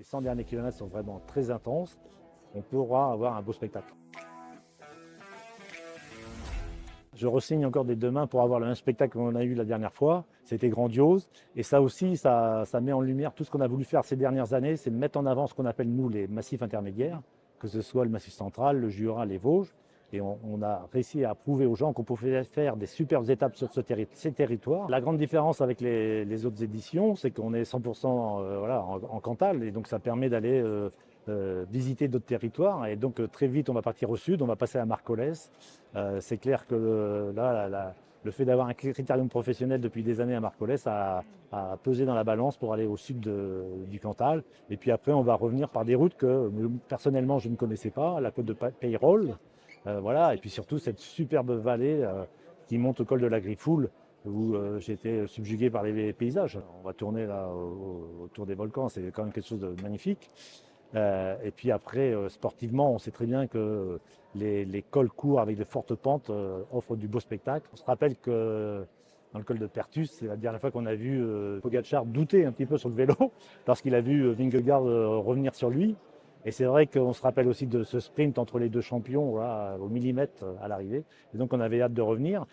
100 derniers kilomètres sont vraiment très intenses. On pourra avoir un beau spectacle. Je re-signe encore des deux mains pour avoir le même spectacle qu'on a eu la dernière fois. C'était grandiose. Et ça aussi, ça met en lumière tout ce qu'on a voulu faire ces dernières années, c'est de mettre en avant ce qu'on appelle, nous, les massifs intermédiaires, que ce soit le Massif central, le Jura, les Vosges. Et on a réussi à prouver aux gens qu'on pouvait faire des superbes étapes sur ces territoires. La grande différence avec les autres éditions, c'est qu'on est 100% voilà, en Cantal. Et donc, ça permet d'aller visiter d'autres territoires. Et donc, très vite, on va partir au sud, on va passer à Marcollès. C'est clair que le fait d'avoir un critérium professionnel depuis des années à Marcollès a pesé dans la balance pour aller au sud du Cantal. Et puis après, on va revenir par des routes que personnellement, je ne connaissais pas, la côte de Peyrolle. Voilà. Et puis surtout, cette superbe vallée qui monte au col de la Griffoule, où j'ai été subjugué par les paysages. On va tourner là autour des volcans, c'est quand même quelque chose de magnifique. Et puis après, sportivement, on sait très bien que les cols courts avec de fortes pentes offrent du beau spectacle. On se rappelle que dans le col de Pertus, c'est la dernière fois qu'on a vu Pogacar douter un petit peu sur le vélo lorsqu'il a vu Vingegaard revenir sur lui. Et c'est vrai qu'on se rappelle aussi de ce sprint entre les deux champions voilà, au millimètre à l'arrivée. Et donc on avait hâte de revenir.